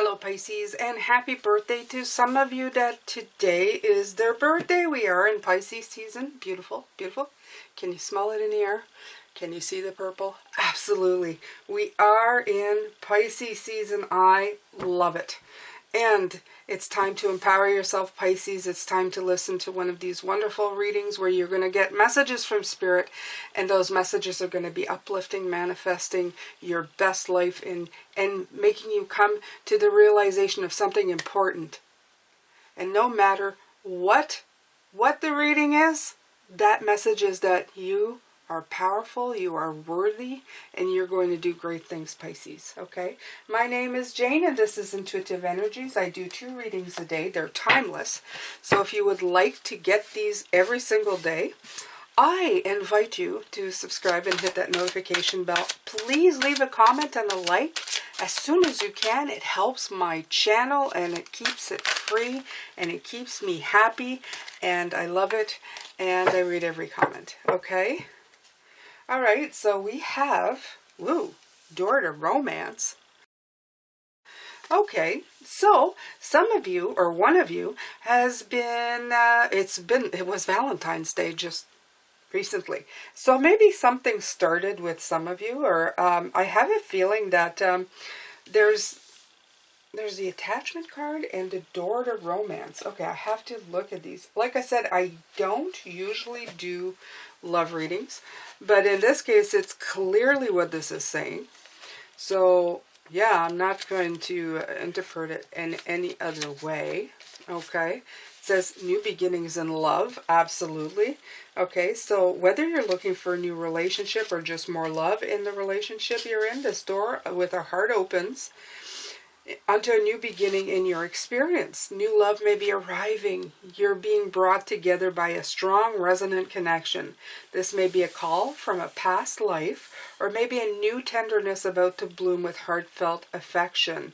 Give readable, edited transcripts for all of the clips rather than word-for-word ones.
Hello Pisces, and happy birthday to some of you that today is their birthday. We are in Pisces season. Beautiful, beautiful. Can you smell it in the air? Can you see the purple? Absolutely. We are in Pisces season. I love it. And it's time to empower yourself, Pisces. It's time to listen to one of these wonderful readings where you're going to get messages from Spirit, and those messages are going to be uplifting, manifesting your best life and making you come to the realization of something important. And no matter what the reading is, that message is that you are powerful, you are worthy, and you're going to do great things, Pisces, okay? My name is Jane, and this is Intuitive Energies. I do 2 readings a day. They're timeless. So if you would like to get these every single day, I invite you to subscribe and hit that notification bell. Please leave a comment and a like as soon as you can. It helps my channel, and it keeps it free, and it keeps me happy, and I love it, and I read every comment, okay? All right, so we have, door to romance. Okay, so some of you, or one of you, has been, it was Valentine's Day just recently. So maybe something started with some of you, or I have a feeling that there's the attachment card and the door to romance. Okay, I have to look at these. Like I said, I don't usually do love readings, but in this case, it's clearly what this is saying. So, yeah, I'm not going to interpret it in any other way. Okay, it says new beginnings in love. Absolutely. Okay, so whether you're looking for a new relationship or just more love in the relationship you're in, this door with a heart opens onto a new beginning in your experience. New love may be arriving. You're being brought together by a strong, resonant connection. This may be a call from a past life, or maybe a new tenderness about to bloom with heartfelt affection.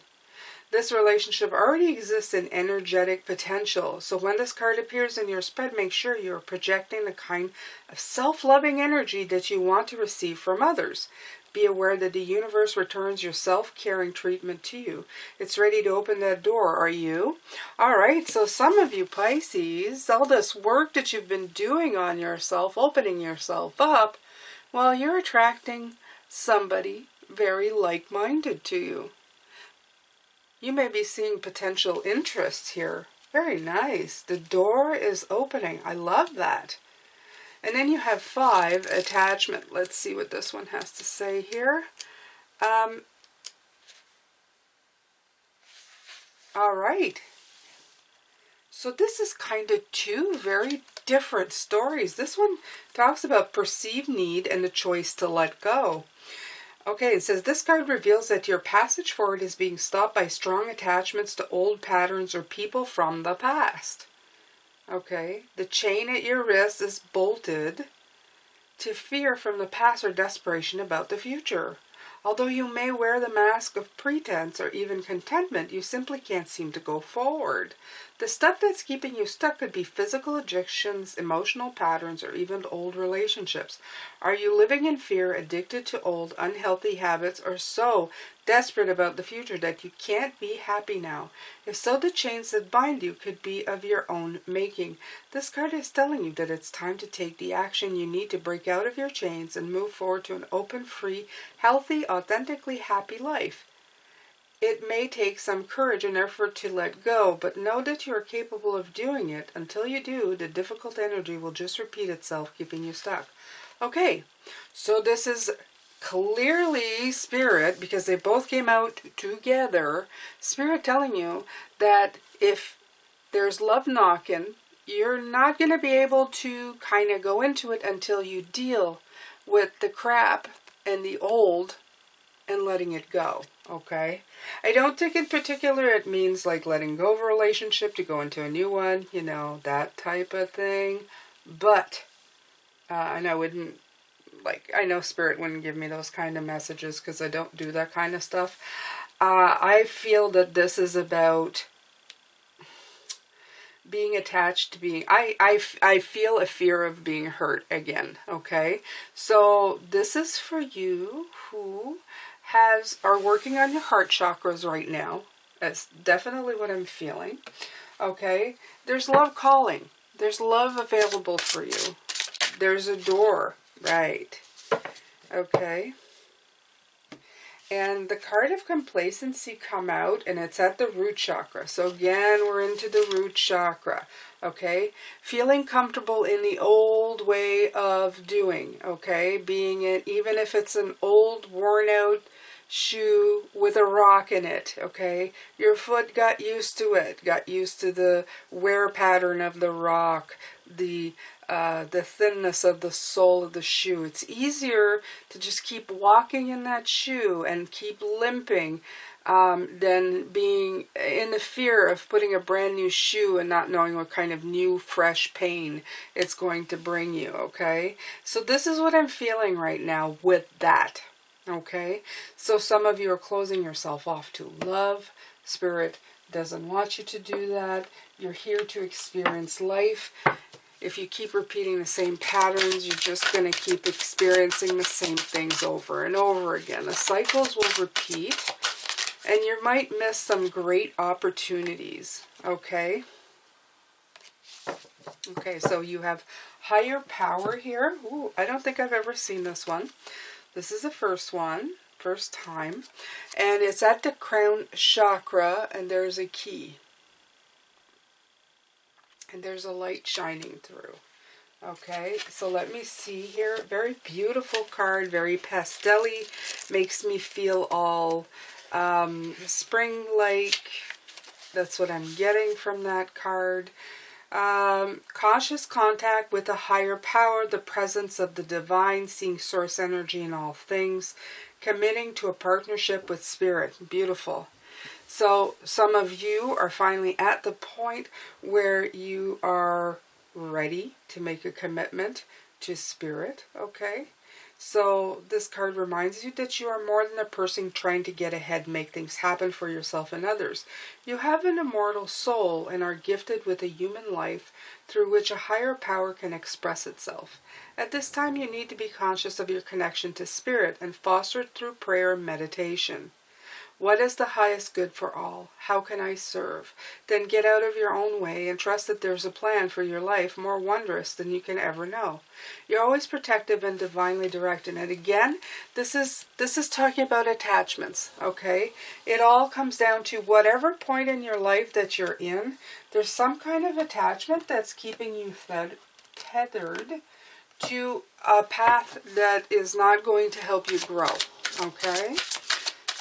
This relationship already exists in energetic potential. So when this card appears in your spread, make sure you're projecting the kind of self-loving energy that you want to receive from others. Be aware that the universe returns your self-caring treatment to you. It's ready to open that door. Are you? All right, so some of you Pisces, all this work that you've been doing on yourself, opening yourself up, well, you're attracting somebody very like-minded to you. You may be seeing potential interest here. Very nice. The door is opening. I love that. And then you have 5, attachment. Let's see what this one has to say here. All right. So this is kind of 2 very different stories. This one talks about perceived need and the choice to let go. Okay, it says this card reveals that your passage forward is being stopped by strong attachments to old patterns or people from the past. Okay, the chain at your wrist is bolted to fear from the past or desperation about the future. Although you may wear the mask of pretense or even contentment, you simply can't seem to go forward. The stuff that's keeping you stuck could be physical addictions, emotional patterns, or even old relationships. Are you living in fear, addicted to old, unhealthy habits, or so desperate about the future that you can't be happy now? If so, the chains that bind you could be of your own making. This card is telling you that it's time to take the action you need to break out of your chains and move forward to an open, free, healthy, authentically happy life. It may take some courage and effort to let go, but know that you are capable of doing it. Until you do, the difficult energy will just repeat itself, keeping you stuck. Okay, so this is clearly Spirit, because they both came out together. Spirit telling you that if there's love knocking, you're not going to be able to kind of go into it until you deal with the crap and the old and letting it go, okay? I don't think in particular it means like letting go of a relationship to go into a new one, you know, that type of thing. But, and I wouldn't, like, I know Spirit wouldn't give me those kind of messages because I don't do that kind of stuff. I feel that this is about being attached to being, I feel a fear of being hurt again, okay? So this is for you who are working on your heart chakras right now, That's definitely what I'm feeling. Okay, there's love calling. There's love available for you. There's a door, right? Okay. And the card of complacency come out, and it's at the root chakra. So again, we're into the root chakra. Okay, feeling comfortable in the old way of doing. Okay, being it, even if it's an old, worn out shoe with a rock in it. Okay, your foot got used to it, got used to the wear pattern of the rock, the thinness of the sole of the shoe. It's easier to just keep walking in that shoe and keep limping than being in the fear of putting a brand new shoe and not knowing what kind of new, fresh pain it's going to bring you, okay? So this is what I'm feeling right now with that, okay? So some of you are closing yourself off to love. Spirit doesn't want you to do that. You're here to experience life. If you keep repeating the same patterns, you're just going to keep experiencing the same things over and over again. The cycles will repeat, and you might miss some great opportunities, okay? Okay, so you have higher power here. Ooh, I don't think I've ever seen this one. This is the first one, first time. And it's at the crown chakra, and there's a key. And there's a light shining through. Okay, so let me see here. Very beautiful card, very pastel-y. Makes me feel all spring-like. That's what I'm getting from that card. Cautious contact with a higher power, the presence of the divine, seeing source energy in all things. Committing to a partnership with spirit. Beautiful. So some of you are finally at the point where you are ready to make a commitment to spirit, okay? So this card reminds you that you are more than a person trying to get ahead, make things happen for yourself and others. You have an immortal soul and are gifted with a human life through which a higher power can express itself. At this time, you need to be conscious of your connection to spirit and foster it through prayer and meditation. What is the highest good for all? How can I serve? Then get out of your own way and trust that there's a plan for your life more wondrous than you can ever know. You're always protective and divinely directed. And again, this is talking about attachments, okay? It all comes down to whatever point in your life that you're in, there's some kind of attachment that's keeping you tethered to a path that is not going to help you grow, okay?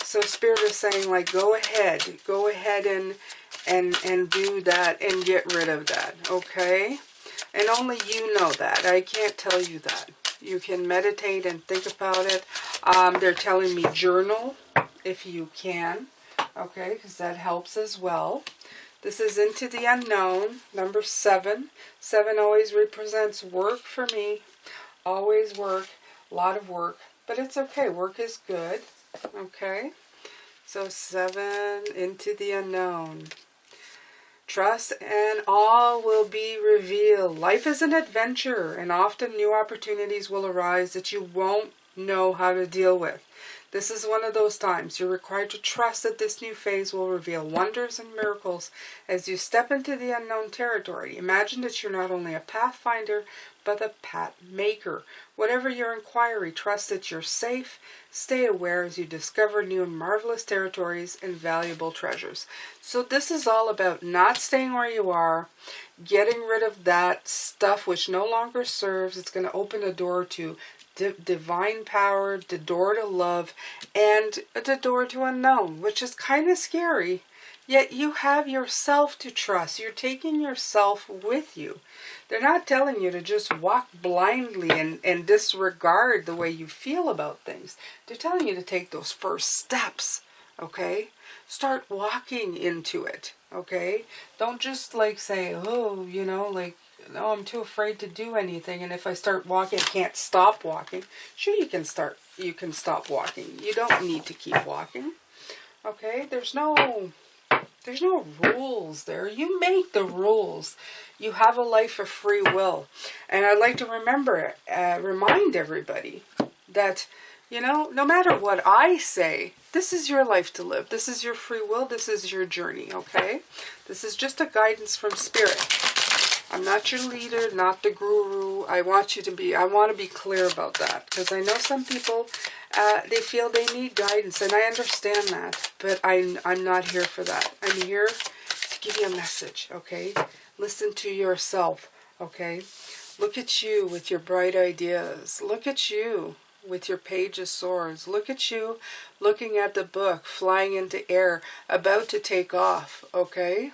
So Spirit is saying, like, go ahead and do that and get rid of that, okay? And only you know that. I can't tell you that. You can meditate and think about it. They're telling me journal if you can, okay, because that helps as well. This is into the unknown, number 7. 7 always represents work for me. Always work, a lot of work, but it's okay. Work is good, okay? So 7, into the unknown. Trust and all will be revealed. Life is an adventure, and often new opportunities will arise that you won't know how to deal with. This is one of those times. You're required to trust that this new phase will reveal wonders and miracles as you step into the unknown territory. Imagine that you're not only a pathfinder, but a path maker. Whatever your inquiry, trust that you're safe. Stay aware as you discover new and marvelous territories and valuable treasures. So this is all about not staying where you are, getting rid of that stuff which no longer serves. It's going to open a door to divine power, the door to love, and the door to unknown, which is kind of scary. Yet you have yourself to trust. You're taking yourself with you. They're not telling you to just walk blindly and disregard the way you feel about things. They're telling you to take those first steps, okay? Start walking into it, okay? Don't just like say, oh, you know, like, no, I'm too afraid to do anything, and if I start walking, I can't stop walking. Sure, you can stop walking. You don't need to keep walking. Okay? There's no rules there. You make the rules. You have a life of free will. And I'd like to remind everybody that You know, no matter what I say, this is your life to live. This is your free will. This is your journey, okay? This is just a guidance from Spirit. I'm not your leader, not the guru. I want to be clear about that. Because I know some people, they feel they need guidance. And I understand that. But I'm not here for that. I'm here to give you a message, okay? Listen to yourself, okay? Look at you with your bright ideas. Look at you with your Page of Swords. Look at you looking at the book, flying into air, about to take off, okay?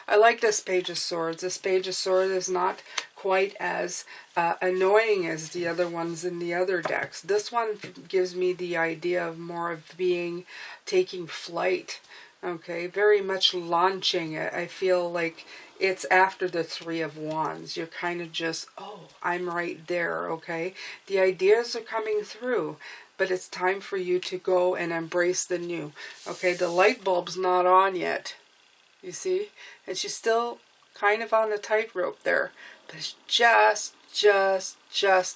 I like this Page of Swords. This Page of Swords is not quite as annoying as the other ones in the other decks. This one gives me the idea of more of taking flight, okay? Very much launching. I feel like it's after the Three of Wands. You're kind of just, oh, I'm right there, okay? The ideas are coming through, but it's time for you to go and embrace the new, okay? The light bulb's not on yet, you see? And she's still kind of on a tightrope there, but it's just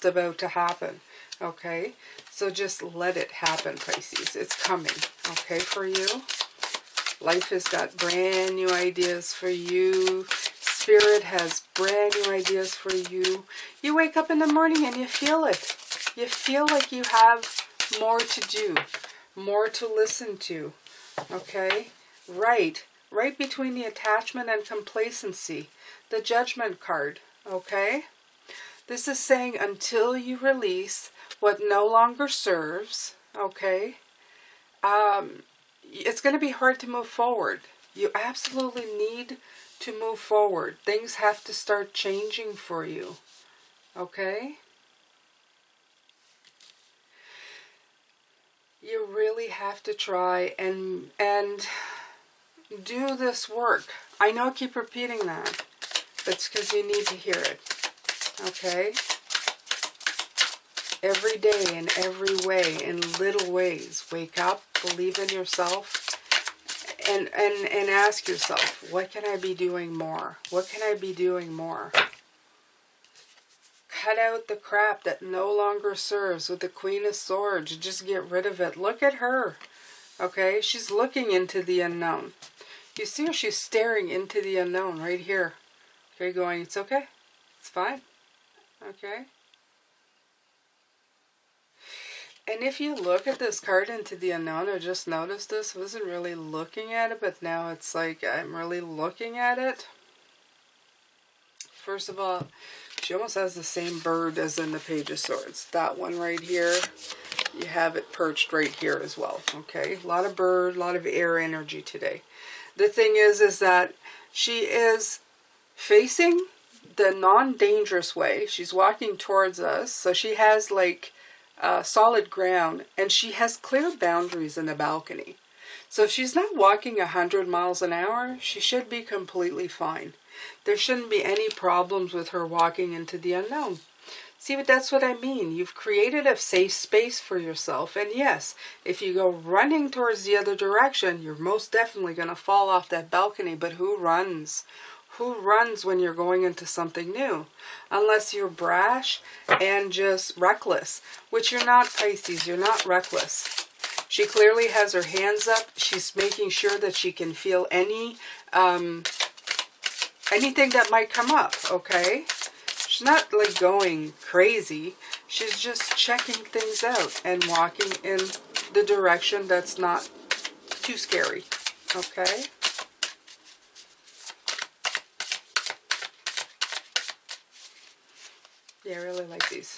about to happen, okay? So just let it happen, Pisces. It's coming, okay, for you? Life has got brand new ideas for you. Spirit has brand new ideas for you. You wake up in the morning and you feel it. You feel like you have more to do, more to listen to, okay? Right between the Attachment and Complacency, the Judgment card, okay? This is saying until you release what no longer serves, okay? It's going to be hard to move forward. You absolutely need to move forward. Things have to start changing for you. Okay? You really have to try and do this work. I know I keep repeating that, but it's because you need to hear it. Okay? Every day, in every way, in little ways. Wake up, believe in yourself, and ask yourself, what can I be doing more? What can I be doing more? Cut out the crap that no longer serves with the Queen of Swords. Just get rid of it. Look at her. Okay? She's looking into the unknown. You see her? She's staring into the unknown right here. Okay, going, it's okay. It's fine. Okay? And if you look at this card into the unknown, I just noticed this. I wasn't really looking at it, but now it's like I'm really looking at it. First of all, she almost has the same bird as in the Page of Swords. That one right here, you have it perched right here as well. Okay, a lot of bird, a lot of air energy today. The thing is that she is facing the non-dangerous way. She's walking towards us, so she has like solid ground, and she has clear boundaries in the balcony. So if she's not walking 100 miles an hour, she should be completely fine. There shouldn't be any problems with her walking into the unknown. See, but that's what I mean. You've created a safe space for yourself. And yes, if you go running towards the other direction, you're most definitely going to fall off that balcony. But who runs? Who runs when you're going into something new? Unless you're brash and just reckless, which you're not, Pisces. You're not reckless. She clearly has her hands up. She's making sure that she can feel anything that might come up, okay? She's not like going crazy. She's just checking things out and walking in the direction that's not too scary, okay? Yeah, I really like these.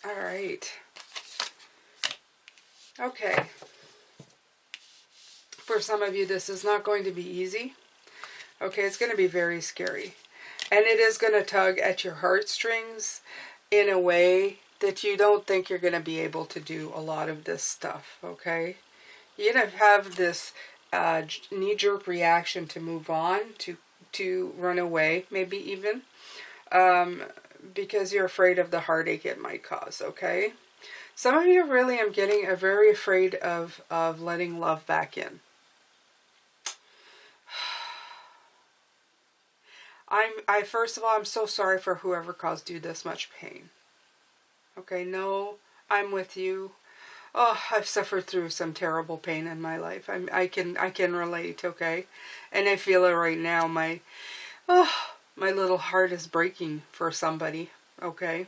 All right. Okay. For some of you, this is not going to be easy. Okay, it's going to be very scary. And it is going to tug at your heartstrings in a way that you don't think you're going to be able to do a lot of this stuff, okay? You're going to have this knee-jerk reaction to move on, to run away, maybe even, because you're afraid of the heartache it might cause, okay? Some of you really am getting very afraid of letting love back in. First of all, I'm so sorry for whoever caused you this much pain. Okay, no, I'm with you. Oh, I've suffered through some terrible pain in my life. I can relate, okay? And I feel it right now. My little heart is breaking for somebody, okay?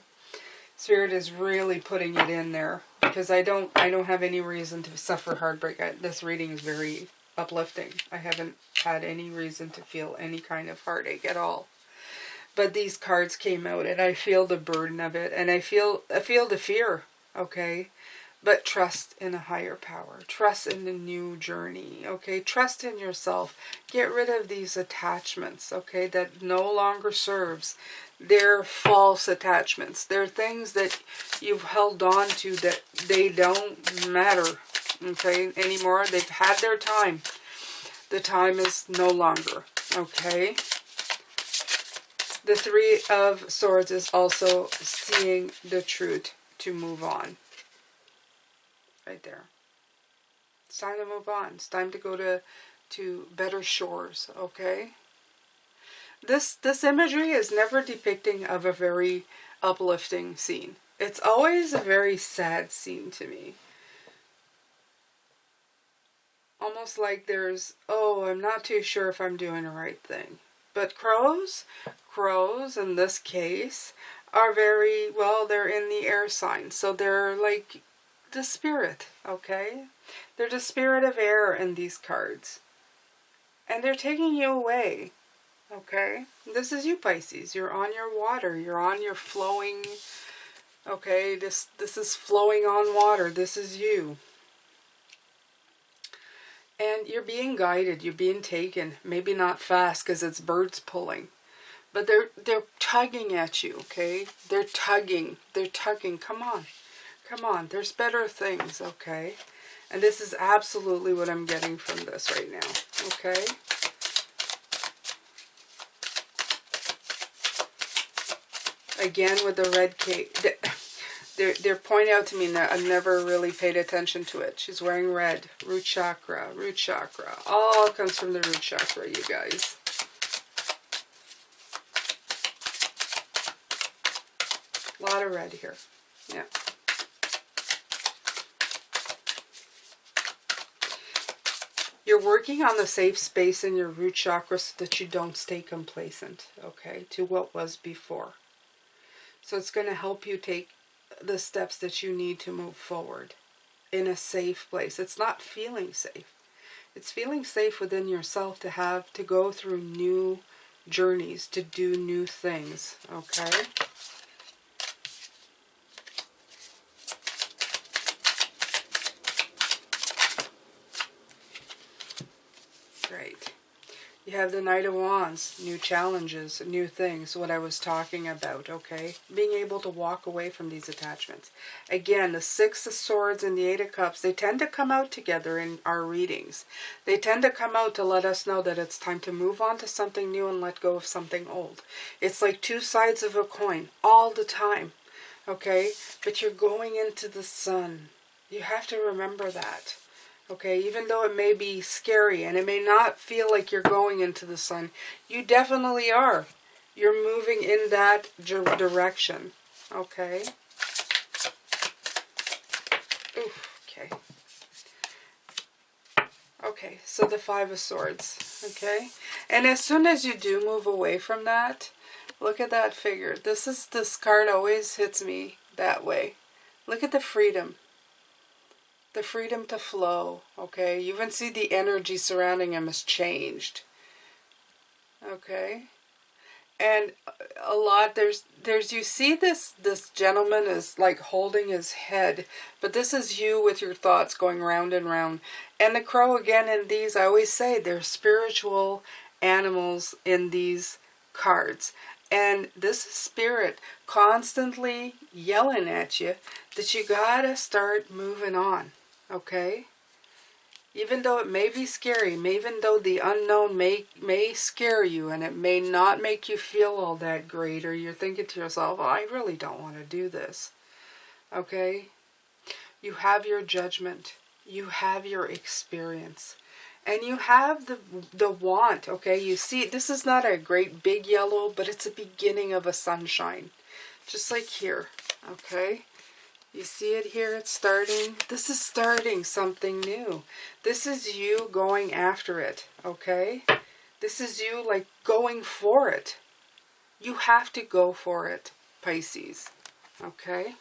Spirit is really putting it in there because I don't have any reason to suffer heartbreak. This reading is very uplifting. I haven't had any reason to feel any kind of heartache at all. But these cards came out and I feel the burden of it, and I feel the fear, okay? But trust in a higher power. Trust in the new journey, okay? Trust in yourself. Get rid of these attachments, okay, that no longer serves. They're false attachments. They're things that you've held on to that they don't matter, okay, anymore. They've had their time. The time is no longer, okay? The Three of Swords is also seeing the truth to move on. Right there. It's time to move on. It's time to go to better shores, okay? This imagery is never depicting of a very uplifting scene. It's always a very sad scene to me. Almost like there's, oh, I'm not too sure if I'm doing the right thing. But crows in this case are very, well, they're in the air sign. So they're like the spirit, okay? They're the spirit of air in these cards. And they're taking you away, okay? This is you, Pisces. You're on your water. You're on your flowing, okay? This is flowing on water. This is you. And you're being guided. You're being taken. Maybe not fast because it's birds pulling. But they're tugging at you, okay? They're tugging. They're tugging. Come on. Come on. There's better things, okay? And this is absolutely what I'm getting from this right now, okay? Again with the red cape. They're pointing out to me that I've never really paid attention to it. She's wearing red. Root chakra, root chakra. All comes from the root chakra, you guys. A lot of red here. Yeah. You're working on the safe space in your root chakra so that you don't stay complacent, okay, to what was before. So it's going to help you take the steps that you need to move forward in a safe place. It's not feeling safe. It's feeling safe within yourself to go through new journeys, to do new things, okay? Great. You have the Knight of Wands, new challenges, new things, what I was talking about, okay? Being able to walk away from these attachments. Again, the Six of Swords and the Eight of Cups, they tend to come out together in our readings. They tend to come out to let us know that it's time to move on to something new and let go of something old. It's like two sides of a coin all the time, okay? But you're going into the sun. You have to remember that. Okay, even though it may be scary and it may not feel like you're going into the sun, you definitely are. You're moving in that direction. Okay. Oof, okay. Okay, so the Five of Swords. Okay. And as soon as you do move away from that, look at that figure. This card always hits me that way. Look at the freedom. The freedom to flow, okay? You even see the energy surrounding him has changed, okay? And a lot, there's you see this gentleman is like holding his head, but this is you with your thoughts going round and round. And the crow, again, in these, I always say, they're spiritual animals in these cards. And this is spirit constantly yelling at you that you gotta start moving on. Okay? Even though it may be scary, even though the unknown may scare you and it may not make you feel all that great, or you're thinking to yourself, oh, I really don't want to do this. Okay? You have your judgment. You have your experience. And you have the want, okay? You see, this is not a great big yellow, but it's a beginning of a sunshine. Just like here, okay? You see it here? It's starting. This is starting something new. This is you going after it, okay? This is you, like, going for it. You have to go for it, Pisces, okay?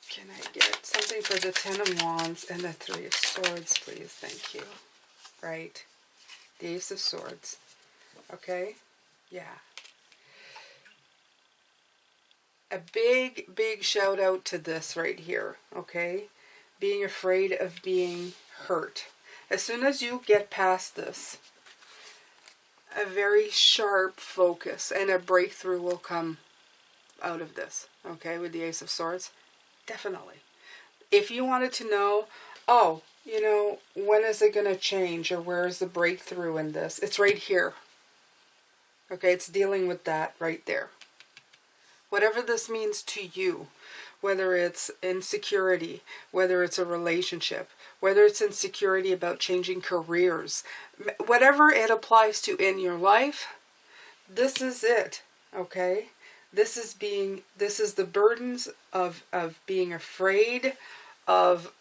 Can I get something for the Ten of Wands and the Three of Swords, please? Thank you. Right. The Ace of Swords. Okay? Yeah. A big, big shout out to this right here. Okay? Being afraid of being hurt. As soon as you get past this, a very sharp focus and a breakthrough will come out of this. Okay? With the Ace of Swords. Definitely. If you wanted to know, oh, you know, when is it going to change, or where is the breakthrough in this? It's right here. Okay, it's dealing with that right there. Whatever this means to you, whether it's insecurity, whether it's a relationship, whether it's insecurity about changing careers, whatever it applies to in your life, this is it, okay? This is the burdens of being afraid, of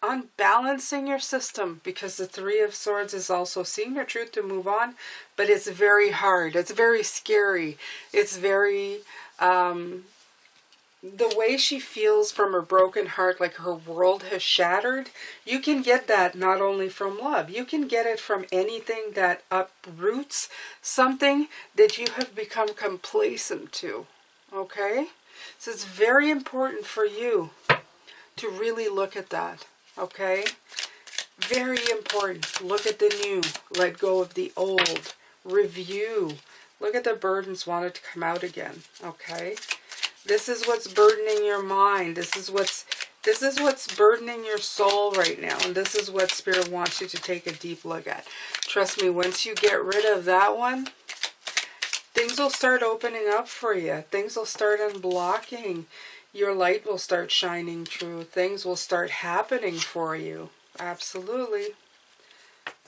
unbalancing your system, because the Three of Swords is also seeing your truth to move on, but it's very hard. It's very scary. It's very, the way she feels from her broken heart, like her world has shattered, you can get that not only from love, you can get it from anything that uproots something that you have become complacent to, okay? So it's very important for you to really look at that, okay? Very important. Look at the new, let go of the old, review. Look at the burdens wanted to come out again, okay? This is what's burdening your mind. This is what's burdening your soul right now. And this is what Spirit wants you to take a deep look at. Trust me, once you get rid of that one, things will start opening up for you. Things will start unblocking. Your light will start shining through. Things will start happening for you. Absolutely.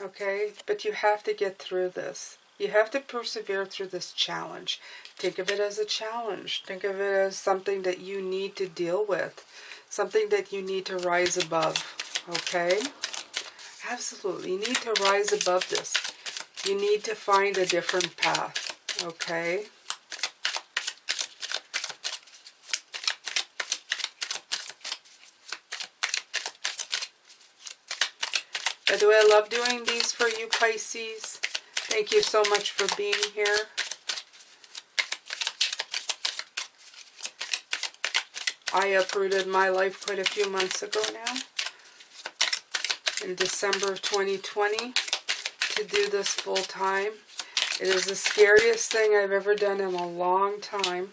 Okay? But you have to get through this. You have to persevere through this challenge. Think of it as a challenge. Think of it as something that you need to deal with. Something that you need to rise above. Okay? Absolutely. You need to rise above this. You need to find a different path. Okay? By the way, I love doing these for you, Pisces. Thank you so much for being here. I uprooted my life quite a few months ago now, in December of 2020, to do this full time. It is the scariest thing I've ever done in a long time.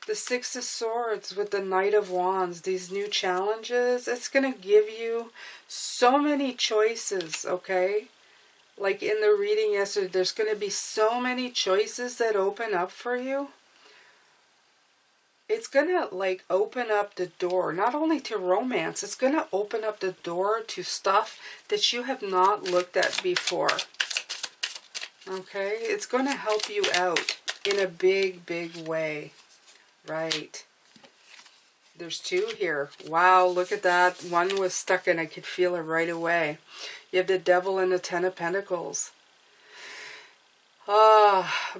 The Six of Swords with the Knight of Wands, these new challenges, it's going to give you so many choices, okay? Like in the reading yesterday, there's going to be so many choices that open up for you. It's going to like open up the door, not only to romance, it's going to open up the door to stuff that you have not looked at before. Okay? It's going to help you out in a big, big way. Right. There's two here. Wow, look at that. One was stuck and I could feel it right away. You have the Devil and the Ten of Pentacles.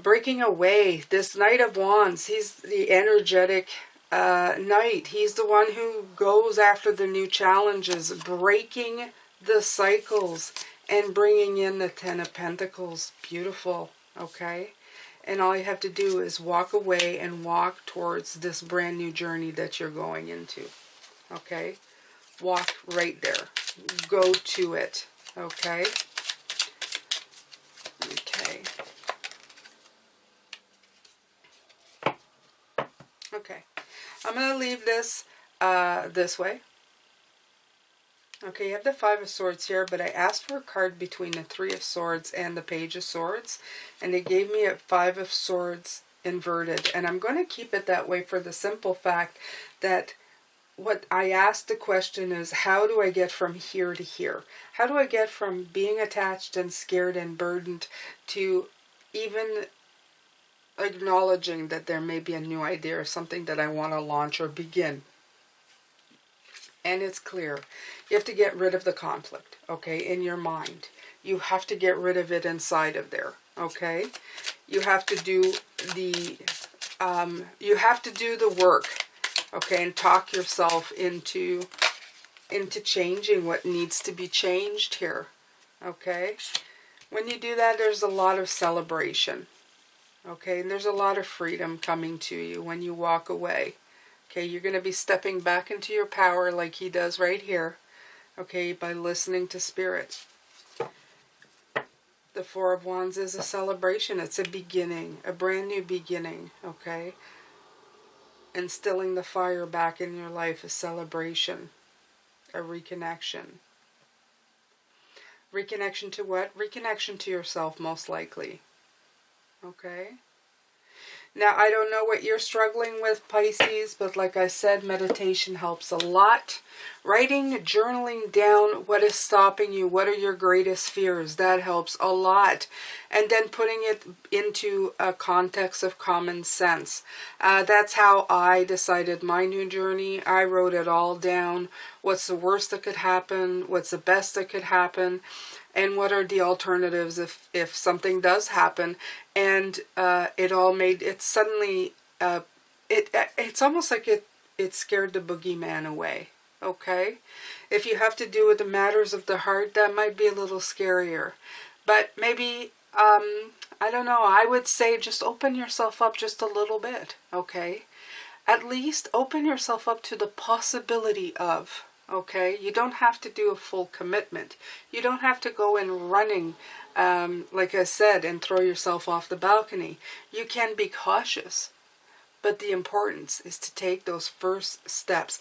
Breaking away. This Knight of Wands, he's the energetic knight. He's the one who goes after the new challenges, breaking the cycles and bringing in the Ten of Pentacles. Beautiful, okay? And all you have to do is walk away and walk towards this brand new journey that you're going into, okay? Walk right there. Go to it, okay? Okay. Okay. I'm going to leave this this way. Okay, you have the Five of Swords here, but I asked for a card between the Three of Swords and the Page of Swords, and they gave me a Five of Swords inverted. And I'm going to keep it that way for the simple fact that what I asked the question is, how do I get from here to here? How do I get from being attached and scared and burdened to even acknowledging that there may be a new idea or something that I want to launch or begin? And it's clear. You have to get rid of the conflict, okay, in your mind. You have to get rid of it inside of there, okay? You have to do the work, okay, and talk yourself into changing what needs to be changed here, okay? When you do that, there's a lot of celebration, okay? And there's a lot of freedom coming to you when you walk away. Okay, you're going to be stepping back into your power like he does right here, okay, by listening to Spirit. The Four of Wands is a celebration. It's a beginning, a brand new beginning, okay? Instilling the fire back in your life, a celebration, a reconnection. Reconnection to what? Reconnection to yourself, most likely, okay? Now, I don't know what you're struggling with, Pisces, but like I said, meditation helps a lot. Writing, journaling down what is stopping you, what are your greatest fears, that helps a lot. And then putting it into a context of common sense. That's how I decided my new journey. I wrote it all down. What's the worst that could happen? What's the best that could happen? And what are the alternatives if something does happen? And it all made it suddenly. It's almost like it scared the boogeyman away. Okay, if you have to do with the matters of the heart, that might be a little scarier. But maybe I don't know. I would say just open yourself up just a little bit. Okay, at least open yourself up to the possibility of. Okay, you don't have to do a full commitment. You don't have to go in running, like I said, and throw yourself off the balcony. You can be cautious, but the importance is to take those first steps.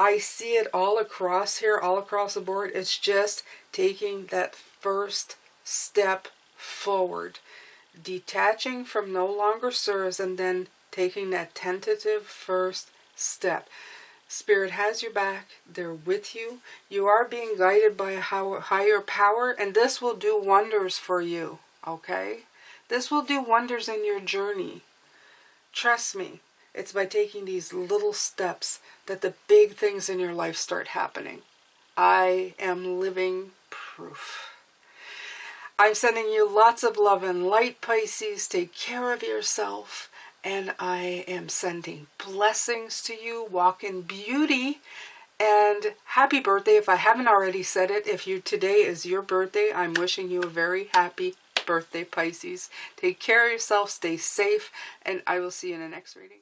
I see it all across here, all across the board. It's just taking that first step forward, detaching from no longer serves, and then taking that tentative first step. Spirit has your back. They're with you. You are being guided by a higher power, and this will do wonders for you, okay? This will do wonders in your journey. Trust me, it's by taking these little steps that the big things in your life start happening. I am living proof. I'm sending you lots of love and light, Pisces. Take care of yourself. And I am sending blessings to you. Walk in beauty. And happy birthday. If I haven't already said it, if today is your birthday, I'm wishing you a very happy birthday, Pisces. Take care of yourself. Stay safe. And I will see you in the next reading.